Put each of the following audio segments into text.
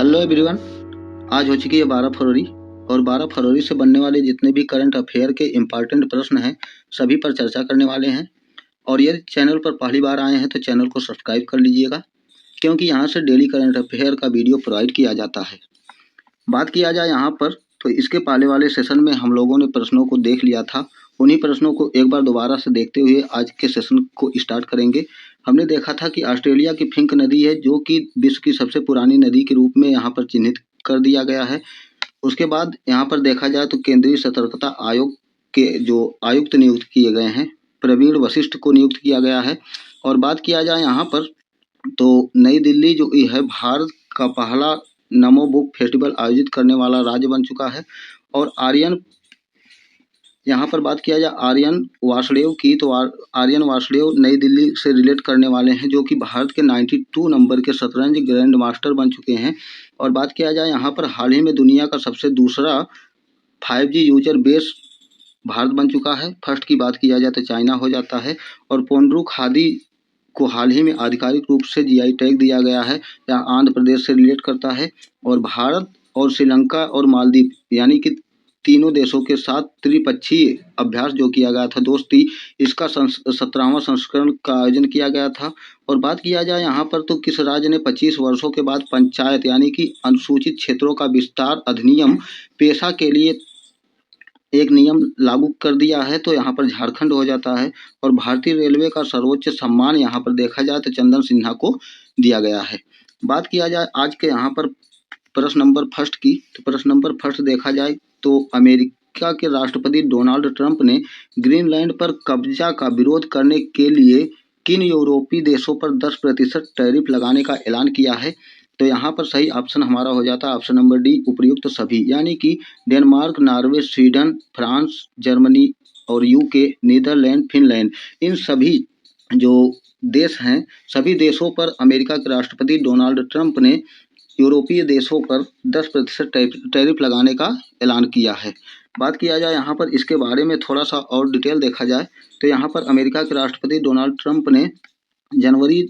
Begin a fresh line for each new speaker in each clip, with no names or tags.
Hello everyone. आज हो चुकी है 12 फरवरी और 12 फरवरी से बनने वाले जितने भी करंट अफेयर के इम्पॉर्टेंट प्रश्न हैं सभी पर चर्चा करने वाले हैं। और यदि चैनल पर पहली बार आए हैं तो चैनल को सब्सक्राइब कर लीजिएगा, क्योंकि यहाँ से डेली करंट अफेयर का वीडियो प्रोवाइड किया जाता है। बात किया जाए यहाँ पर तो इसके पहले वाले सेशन में हम लोगों ने प्रश्नों को देख लिया था। उन्हीं प्रश्नों को एक बार दोबारा से देखते हुए आज के सेशन को स्टार्ट करेंगे। हमने देखा था कि ऑस्ट्रेलिया की फिंक नदी है जो कि विश्व की सबसे पुरानी नदी के रूप में यहाँ पर चिन्हित कर दिया गया है। उसके बाद यहाँ पर देखा जाए तो केंद्रीय सतर्कता आयोग के जो आयुक्त नियुक्त किए गए हैं, प्रवीण वशिष्ठ को नियुक्त किया गया है। और बात किया जाए यहाँ पर तो नई दिल्ली जो है भारत का पहला नमो बुक फेस्टिवल आयोजित करने वाला राज्य बन चुका है। और आर्यन, यहाँ पर बात किया जाए आर्यन वासुदेव की, तो आर्यन वासुदेव नई दिल्ली से रिलेट करने वाले हैं जो कि भारत के 92 नंबर के शतरंज ग्रैंड मास्टर बन चुके हैं। और बात किया जाए यहाँ पर हाल ही में दुनिया का सबसे दूसरा 5G यूजर बेस भारत बन चुका है। फर्स्ट की बात किया जाए तो चाइना हो जाता है। और पोंड्रू खादी को हाल ही में आधिकारिक रूप से GI टैग दिया गया है, यह आंध्र प्रदेश से रिलेट करता है। और भारत और श्रीलंका और मालदीव यानी कि तीनों देशों के साथ त्रिपक्षीय अभ्यास जो किया गया था दोस्ती, इसका 17वां संस्करण का आयोजन किया गया था। और बात किया जाए यहाँ पर तो किस राज्य ने 25 वर्षों के बाद पंचायत यानी कि अनुसूचित क्षेत्रों का विस्तार अधिनियम पेशा के लिए एक नियम लागू कर दिया है, तो यहाँ पर झारखंड हो जाता है। और भारतीय रेलवे का सर्वोच्च सम्मान यहाँ पर देखा जाए तो चंदन सिन्हा को दिया गया है। बात किया जाए आज के यहाँ पर प्रश्न नंबर फर्स्ट की, तो प्रश्न नंबर फर्स्ट देखा जाए तो अमेरिका के राष्ट्रपति डोनाल्ड ट्रंप ने ग्रीनलैंड पर कब्जा का विरोध करने के लिए किन यूरोपीय देशों पर 10% टैरिफ लगाने का ऐलान किया है? तो यहाँ पर सही ऑप्शन हमारा हो जाता है ऑप्शन नंबर डी, उपयुक्त सभी, यानी कि Denmark, Norway, Sweden, France, Germany और UK, नीदरलैंड, फिनलैंड, इन सभी जो देश हैं सभी देशों पर अमेरिका के राष्ट्रपति डोनाल्ड ट्रंप ने यूरोपीय देशों पर 10% टैरिफ लगाने का ऐलान किया है। बात किया जाए यहाँ पर इसके बारे में थोड़ा सा और डिटेल देखा जाए तो यहाँ पर अमेरिका के राष्ट्रपति डोनाल्ड ट्रंप ने जनवरी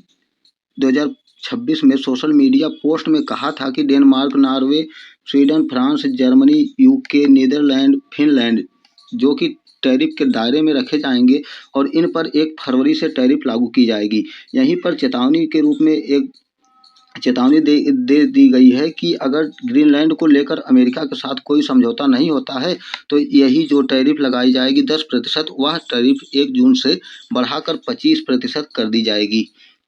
2026 में सोशल मीडिया पोस्ट में कहा था कि Denmark, Norway, Sweden, France, Germany, UK, Netherland, Finland जो कि टैरिफ के दायरे में रखे जाएंगे और इन पर 1 फरवरी से टैरिफ लागू की जाएगी। यहीं पर चेतावनी के रूप में एक चेतावनी दे दी गई है कि अगर ग्रीनलैंड को लेकर अमेरिका के साथ कोई समझौता नहीं होता है तो यही जो टैरिफ लगाई जाएगी 10%, वह टैरिफ 1 जून से बढ़ाकर 25% कर दी जाएगी।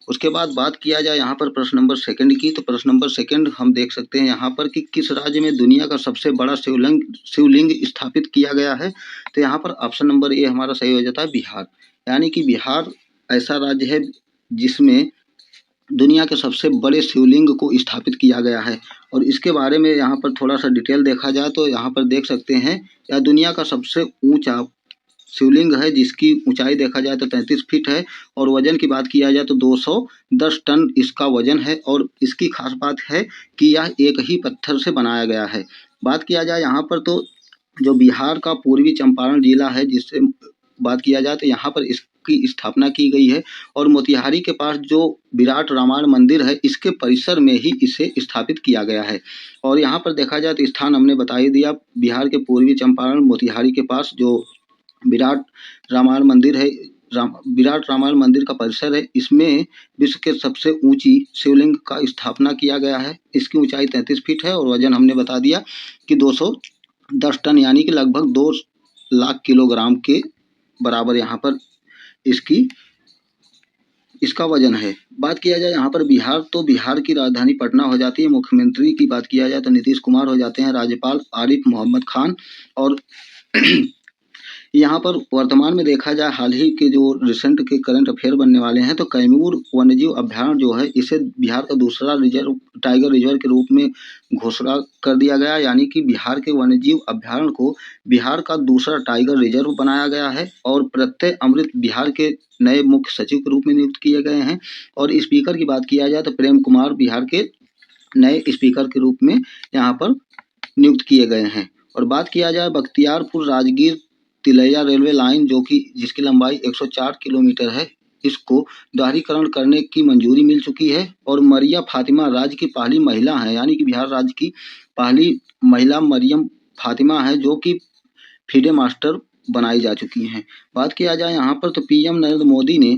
उसके बाद बात किया जाए यहाँ पर प्रश्न नंबर सेकंड की, तो प्रश्न नंबर सेकंड हम देख सकते हैं यहाँ पर कि किस राज्य में दुनिया का सबसे बड़ा शिवलिंग स्थापित किया गया है? तो यहाँ पर ऑप्शन नंबर ए हमारा सही हो जाता है बिहार, यानी कि बिहार ऐसा राज्य है जिसमें दुनिया के सबसे बड़े शिवलिंग को स्थापित किया गया है। और इसके बारे में यहाँ पर थोड़ा सा डिटेल देखा जाए तो यहाँ पर देख सकते हैं यह दुनिया का सबसे ऊंचा शिवलिंग है जिसकी ऊंचाई देखा जाए तो 33 फीट है। और वजन की बात किया जाए तो 210 टन इसका वजन है। और इसकी खास बात है कि यह एक ही पत्थर से बनाया गया है। बात किया जाए यहाँ पर तो जो बिहार का पूर्वी चंपारण जिला है जिससे बात किया जाए तो यहाँ पर इसकी स्थापना की गई है। और मोतिहारी के पास जो विराट रामायण मंदिर है इसके परिसर में ही इसे स्थापित किया गया है। और यहाँ पर देखा जाए तो स्थान हमने बता ही दिया, बिहार के पूर्वी चंपारण मोतिहारी के पास जो विराट रामायण मंदिर है, विराट रामायण मंदिर का परिसर है, इसमें विश्व के सबसे ऊंची शिवलिंग का स्थापना किया गया है। इसकी ऊंचाई 33 फीट है और वजन हमने बता दिया कि 210 टन यानी कि लगभग 2 लाख किलोग्राम के बराबर यहाँ पर इसका वजन है। बात किया जाए यहाँ पर बिहार, तो बिहार की राजधानी पटना हो जाती है। मुख्यमंत्री की बात किया जाए तो नीतीश कुमार हो जाते हैं, राज्यपाल आरिफ मोहम्मद खान। और यहाँ पर वर्तमान में देखा जाए हाल ही के जो रिसेंट के करंट अफेयर बनने वाले हैं तो कैमूर वन्यजीव अभ्यारण्य जो है इसे बिहार का दूसरा टाइगर रिजर्व के रूप में घोषणा कर दिया गया, यानी कि बिहार के वन्यजीव अभ्यारण्य को बिहार का दूसरा टाइगर रिजर्व बनाया गया है। और प्रत्यय अमृत बिहार के नए मुख्य सचिव के रूप में नियुक्त किए गए हैं। और स्पीकर की बात किया जाए तो प्रेम कुमार बिहार के नए स्पीकर के रूप में यहाँ पर नियुक्त किए गए हैं। और बात किया जाए बख्तियारपुर राजगीर तिलैया रेलवे लाइन जो कि जिसकी लंबाई 104 किलोमीटर है, इसको दोहरीकरण करने की मंजूरी मिल चुकी है। और मरिया फातिमा राज्य की पहली महिला हैं, यानी कि बिहार राज्य की पहली महिला मरियम फातिमा है जो कि फीडे मास्टर बनाई जा चुकी हैं। बात किया जाए यहाँ पर तो पीएम नरेंद्र मोदी ने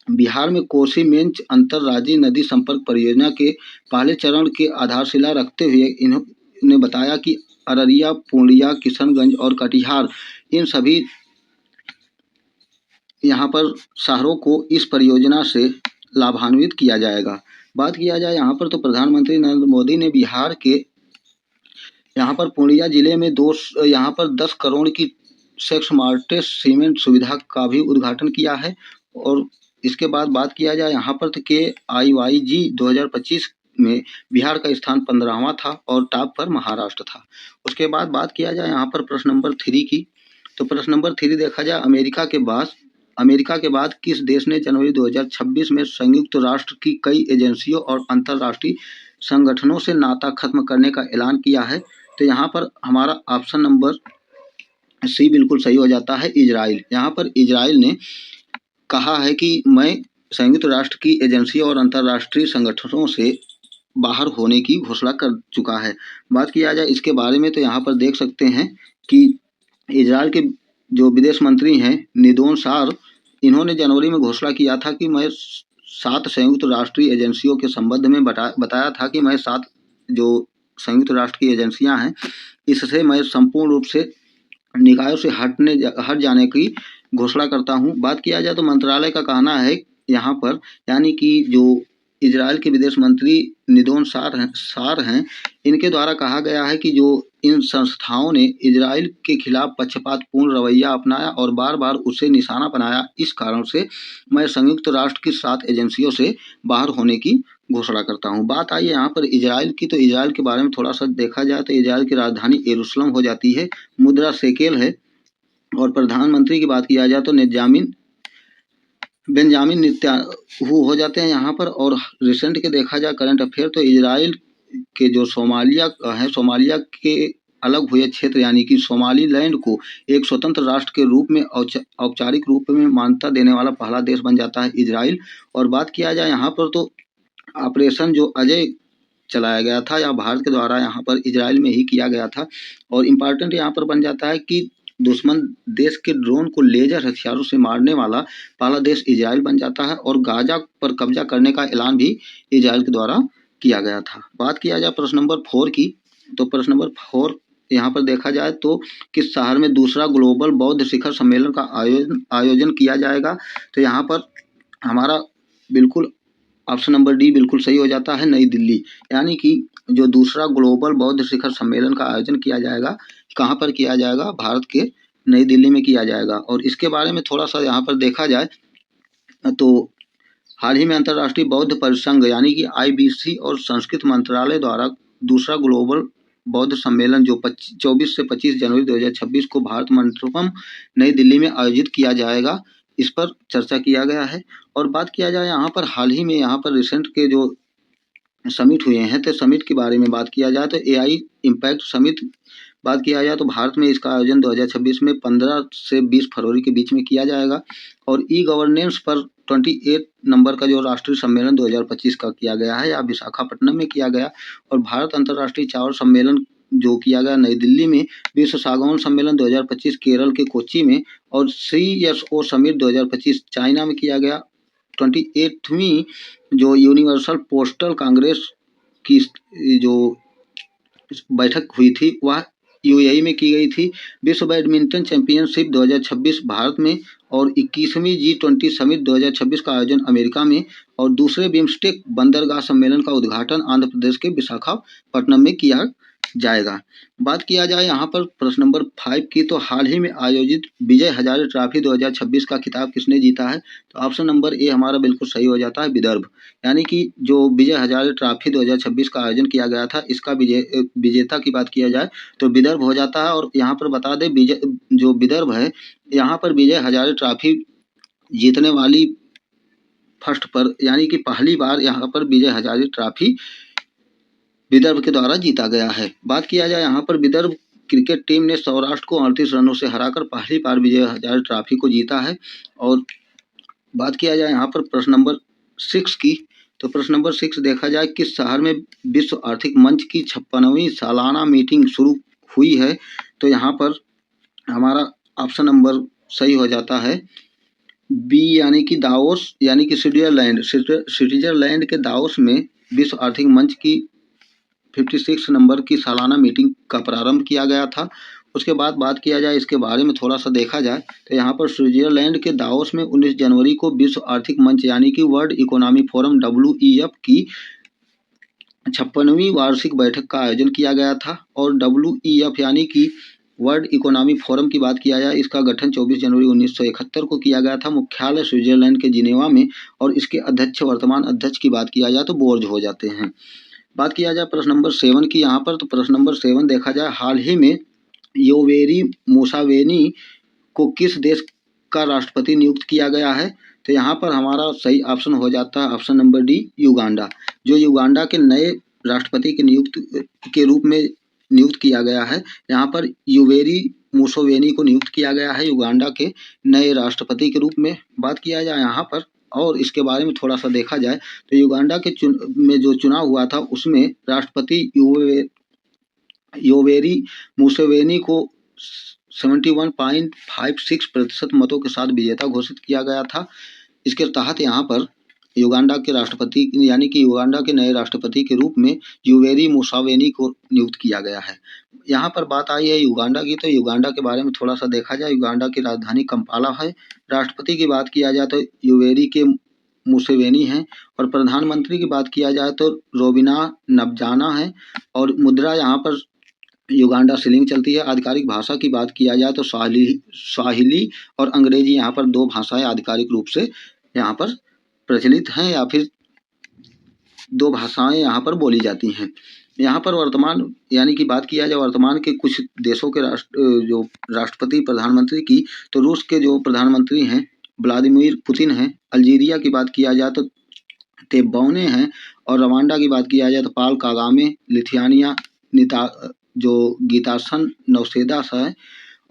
बिहार में कोसी मेंच अंतरराज्यीय नदी संपर्क परियोजना के पहले चरण के आधारशिला रखते हुए इन्होंने बताया कि अररिया, पूर्णिया, किशनगंज और कटिहार इन सभी यहाँ पर शहरों को इस परियोजना से लाभान्वित किया जाएगा। बात किया जाए यहाँ पर तो प्रधानमंत्री नरेंद्र मोदी ने बिहार के यहाँ पर पूर्णिया जिले में 10 करोड़ की स्मार्टेस्ट सीमेंट सुविधा का भी उद्घाटन किया है। और इसके बाद बात किया जाए यहाँ पर तो KIYG 2025 में बिहार का स्थान 15वां था और टॉप पर महाराष्ट्र था। उसके बाद बात किया जाए यहाँ पर प्रश्न नंबर 3 की, तो प्रश्न नंबर 3 देखा जाए अमेरिका के बाद किस देश ने जनवरी 2026 में संयुक्त राष्ट्र की कई एजेंसियों और अंतर्राष्ट्रीय संगठनों से नाता खत्म करने का ऐलान किया है? तो यहाँ पर हमारा ऑप्शन नंबर सी बिल्कुल सही हो जाता है, इजराइल। यहाँ पर इजराइल ने कहा है कि मैं संयुक्त राष्ट्र की एजेंसियों और अंतर्राष्ट्रीय संगठनों से बाहर होने की घोषणा कर चुका है। बात किया जाए इसके बारे में तो यहाँ पर देख सकते हैं कि इजराइल के जो विदेश मंत्री हैं निदोन सार, इन्होंने जनवरी में घोषणा किया था कि मैं 7 संयुक्त राष्ट्रीय एजेंसियों के संबंध में बताया था कि मैं 7 जो संयुक्त राष्ट्र की एजेंसियां हैं इससे मैं संपूर्ण रूप से निकायों से हट जाने की घोषणा करता हूं। बात किया जाए तो मंत्रालय का कहना है यहाँ पर, यानी कि जो इजराइल के विदेश मंत्री निदोन सार हैं, इनके द्वारा कहा गया है कि जो इन संस्थाओं ने इजराइल के खिलाफ पक्षपातपूर्ण रवैया अपनाया और बार बार उसे निशाना बनाया, इस कारण से मैं संयुक्त राष्ट्र की 7 एजेंसियों से बाहर होने की घोषणा करता हूं। बात आई यहाँ पर इजराइल की, तो इजराइल के बारे में थोड़ा सा देखा जाए तो इजराइल की राजधानी यरूशलेम हो जाती है, मुद्रा शेकेल है। और प्रधानमंत्री की बात किया जाए तो बेंजामिन नेतन्याहू हो जाते हैं यहाँ पर। और रिसेंट के देखा जाए करंट अफेयर तो इजराइल के जो सोमालिया है, सोमालिया के अलग हुए क्षेत्र यानी कि सोमालीलैंड को एक स्वतंत्र राष्ट्र के रूप में औपचारिक रूप में मान्यता देने वाला पहला देश बन जाता है इजराइल। और बात किया जाए यहाँ पर तो ऑपरेशन जो अजय चलाया गया था या भारत के द्वारा यहाँ पर इजराइल में ही किया गया था। और इम्पॉर्टेंट यहाँ पर बन जाता है कि दुश्मन देश के ड्रोन को लेजर हथियारों से मारने वाला पहला देश इजराइल बन जाता है और गाजा पर कब्जा करने का ऐलान भी इजराइल के द्वारा किया गया था। बात किया जाए प्रश्न नंबर 4 की, तो प्रश्न नंबर 4 यहाँ पर देखा जाए तो किस शहर में दूसरा ग्लोबल बौद्ध शिखर सम्मेलन का आयोजन किया जाएगा? तो यहाँ पर हमारा बिल्कुल ऑप्शन नंबर डी बिल्कुल सही हो जाता है, नई दिल्ली। यानी कि जो दूसरा ग्लोबल बौद्ध शिखर सम्मेलन का आयोजन किया जाएगा, कहाँ पर किया जाएगा? भारत के नई दिल्ली में किया जाएगा। और इसके बारे में थोड़ा सा यहाँ पर देखा जाए तो हाल ही में अंतर्राष्ट्रीय बौद्ध परिसंघ यानी कि IBC और संस्कृत मंत्रालय द्वारा दूसरा ग्लोबल बौद्ध सम्मेलन जो 24 से 25 जनवरी 2026 को भारत मंडपम नई दिल्ली में आयोजित किया जाएगा, इस पर चर्चा किया गया है। और बात किया जाए यहाँ पर हाल ही में यहाँ पर रिसेंट के जो समिट हुए हैं, तो समिट के बारे में बात किया जाए तो AI इम्पैक्ट समिट बात किया जाए तो भारत में इसका आयोजन 2026 में 15 से 20 फरवरी के बीच में किया जाएगा। और गवर्नेंस पर 28 नंबर का जो राष्ट्रीय सम्मेलन 2025 का किया गया है या विशाखापट्टनम में किया गया। और भारत अंतर्राष्ट्रीय चावल सम्मेलन जो किया गया नई दिल्ली में, विश्व सागौन सम्मेलन 2025 केरल के कोच्चि में, और CSO समिट 2025 चाइना में किया गया। 28वीं जो यूनिवर्सल पोस्टल कांग्रेस की जो बैठक हुई थी वह UAE में की गई थी। विश्व बैडमिंटन चैंपियनशिप 2026 भारत में, और 21वीं G20 समिट 2026 का आयोजन अमेरिका में, और दूसरे बिम्स्टेक बंदरगाह सम्मेलन का उद्घाटन आंध्र प्रदेश के विशाखापट्टनम में किया जाएगा। बात किया जाए यहाँ पर प्रश्न नंबर 5 की, तो हाल ही में आयोजित विजय हजारे ट्रॉफी 2026 का खिताब किसने जीता है? तो ऑप्शन नंबर ए हमारा बिल्कुल सही हो जाता है, विदर्भ। यानी कि जो विजय हजारे ट्रॉफी 2026 का आयोजन किया गया था, इसका विजेता की बात किया जाए तो विदर्भ हो जाता है। और यहाँ पर बता दें जो विदर्भ है यहाँ पर विजय हजारे ट्रॉफी जीतने वाली फर्स्ट पर यानी कि पहली बार यहाँ पर विजय हजारे ट्रॉफी विदर्भ के द्वारा जीता गया है। बात किया जाए यहाँ पर विदर्भ क्रिकेट टीम ने सौराष्ट्र को 38 रनों से हराकर पहली बार विजय हजारे ट्रॉफी को जीता है। और बात किया जाए यहाँ पर प्रश्न नंबर 6 की, तो प्रश्न नंबर 6 देखा जाए किस शहर में विश्व आर्थिक मंच की 56वीं सालाना मीटिंग शुरू हुई है। तो यहाँ पर हमारा ऑप्शन नंबर सही हो जाता है बी, यानी कि दावोस, यानी कि स्विट्जरलैंड के दावोस में विश्व आर्थिक मंच की 56 नंबर की सालाना मीटिंग का प्रारंभ किया गया था। उसके बाद बात किया जाए इसके बारे में थोड़ा सा देखा जाए तो यहाँ पर स्विट्जरलैंड के दावोस में 19 जनवरी को विश्व आर्थिक मंच यानी कि वर्ल्ड इकोनॉमिक फोरम WEF की 56वीं वार्षिक बैठक का आयोजन किया गया था। और WEF यानी कि वर्ल्ड इकोनॉमिक फोरम की बात किया जाए, इसका गठन 24 जनवरी 1971 को किया गया था। मुख्यालय स्विट्जरलैंड के जिनेवा में, और इसके अध्यक्ष, वर्तमान अध्यक्ष की बात किया जाए तो बोर्ज हो जाते हैं। बात किया जाए प्रश्न नंबर 7 की यहाँ पर, तो प्रश्न नंबर 7 देखा जाए हाल ही में योवेरी मुसेवेनी को किस देश का राष्ट्रपति नियुक्त किया गया है। तो यहाँ पर हमारा सही ऑप्शन हो जाता है ऑप्शन नंबर डी, युगांडा। जो युगांडा के नए राष्ट्रपति के रूप में नियुक्त किया गया है। यहाँ पर योवेरी मुसेवेनी को नियुक्त किया गया है युगांडा के नए राष्ट्रपति के रूप में। बात किया जाए यहाँ पर और इसके बारे में थोड़ा सा देखा जाए तो युगांडा के में जो चुनाव हुआ था उसमें राष्ट्रपति योवेरी मुसेवेनी को 71.56% मतों के साथ विजेता घोषित किया गया था। इसके तहत यहाँ पर युगांडा के राष्ट्रपति यानी कि युगांडा के नए राष्ट्रपति के रूप में योवेरी मुसेवेनी को नियुक्त किया गया है। यहाँ पर बात आई है युगांडा की, तो युगांडा के बारे में थोड़ा सा देखा जाए। युगांडा की राजधानी कंपाला है। राष्ट्रपति की बात किया जाए तो योवेरी के मुसेवेनी हैं, और प्रधानमंत्री की बात किया जाए तो रोबिना नबजाना है, और मुद्रा यहाँ पर युगांडा शिलिंग चलती है। आधिकारिक भाषा की बात किया जाए तो स्वाहिली और अंग्रेजी यहाँ पर 2 भाषाएं आधिकारिक रूप से यहाँ पर प्रचलित हैं, या फिर 2 भाषाएं यहाँ पर बोली जाती हैं। यहाँ पर वर्तमान यानी कि बात किया जाए वर्तमान के कुछ देशों के जो राष्ट्रपति प्रधानमंत्री की, तो रूस के जो प्रधानमंत्री हैं व्लादिमीर पुतिन हैं। अल्जीरिया की बात किया जाए तो तेब्बौने हैं, और रवांडा की बात किया जाए तो पाल कागामे। लिथुआनिया जो गीतासन नौसेदा है,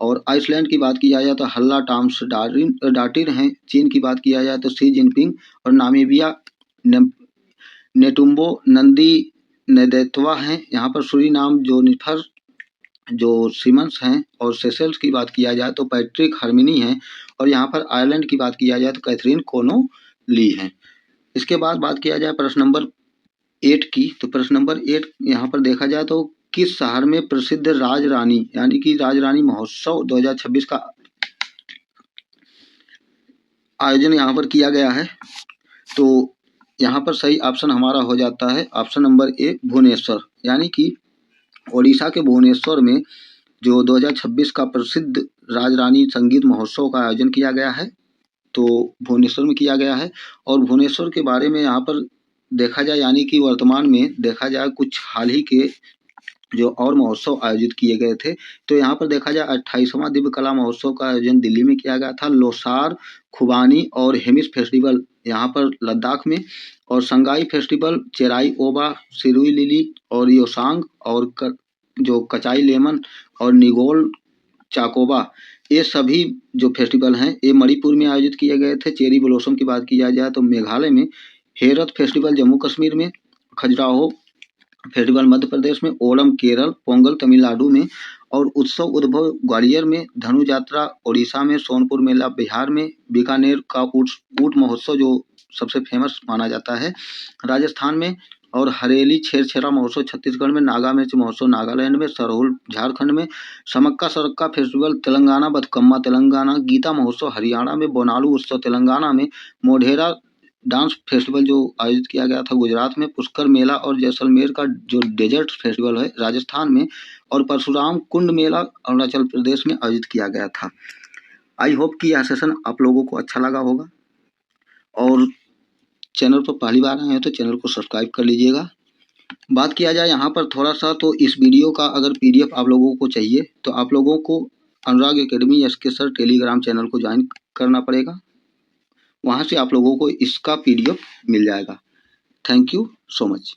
और आइसलैंड की बात किया जाए तो हल्ला टॉम्स डाटिर हैं। चीन की बात किया जाए तो शी जिनपिंग, और नामीबिया नेटुम्बो नंदी नेदेत्वा हैं। यहाँ पर सूरीनाम जोनिफर जो सिमंस हैं, और सेशल्स की बात किया जाए तो पैट्रिक हरमिनी हैं, और यहाँ पर आयरलैंड की बात किया जाए तो कैथरीन कोनोली हैं। इसके बाद बात किया जाए प्रश्न नंबर 8 की, तो प्रश्न नंबर 8 यहाँ पर देखा जाए तो किस शहर में प्रसिद्ध राजरानी यानी कि राजरानी महोत्सव 2026 का आयोजन यहाँ पर किया गया है। तो यहाँ पर सही ऑप्शन हमारा हो जाता है ऑप्शन नंबर ए, भुवनेश्वर। यानी कि ओडिशा के भुवनेश्वर में जो 2026 का प्रसिद्ध राजरानी संगीत महोत्सव का आयोजन किया गया है, तो भुवनेश्वर में किया गया है। और भुवनेश्वर के बारे में यहाँ पर देखा जाए यानी कि वर्तमान में देखा जाए कुछ हाल ही के जो और महोत्सव आयोजित किए गए थे, तो यहाँ पर देखा जाए 28वां दिव्य कला महोत्सव का आयोजन दिल्ली में किया गया था। लोसार, खुबानी और हेमिस फेस्टिवल यहाँ पर लद्दाख में, और संगाई फेस्टिवल, चेराई ओबा, सिरुई लिली और योसांग, और जो कचाई लेमन और निगोल चाकोबा, ये सभी जो फेस्टिवल हैं ये मणिपुर में आयोजित किए गए थे। चेरी ब्लॉसम की बात किया जाए तो मेघालय में, हेरत फेस्टिवल जम्मू कश्मीर में, खजुराहो फेस्टिवल मध्य प्रदेश में, ओणम केरल, पोंगल तमिलनाडु में, और उत्सव उद्भव ग्वालियर में, धनु यात्रा ओडिशा में, सोनपुर मेला बिहार में, बीकानेर का ऊंट महोत्सव जो सबसे फेमस माना जाता है राजस्थान में, और हरेली छेरछेरा महोत्सव छत्तीसगढ़ में, नागा मिर्च महोत्सव नागालैंड में, सरहुल झारखंड में, समक्का सरक्का फेस्टिवल तेलंगाना, बथकम्मा तेलंगाना, गीता महोत्सव हरियाणा में, बोनालू उत्सव तेलंगाना में, मोढेरा डांस फेस्टिवल जो आयोजित किया गया था गुजरात में, पुष्कर मेला और जैसलमेर का जो डेजर्ट फेस्टिवल है राजस्थान में, और परशुराम कुंड मेला अरुणाचल प्रदेश में आयोजित किया गया था। आई होप कि यह सेशन आप लोगों को अच्छा लगा होगा, और चैनल पर पहली बार आए हैं तो चैनल को सब्सक्राइब कर लीजिएगा। बात किया जाए यहाँ पर थोड़ा सा, तो इस वीडियो का अगर PDF आप लोगों को चाहिए तो आप लोगों को Anurag academy SK sir Telegram channel को ज्वाइन करना पड़ेगा। वहाँ से आप लोगों को इसका PDF मिल जाएगा। Thank you so much.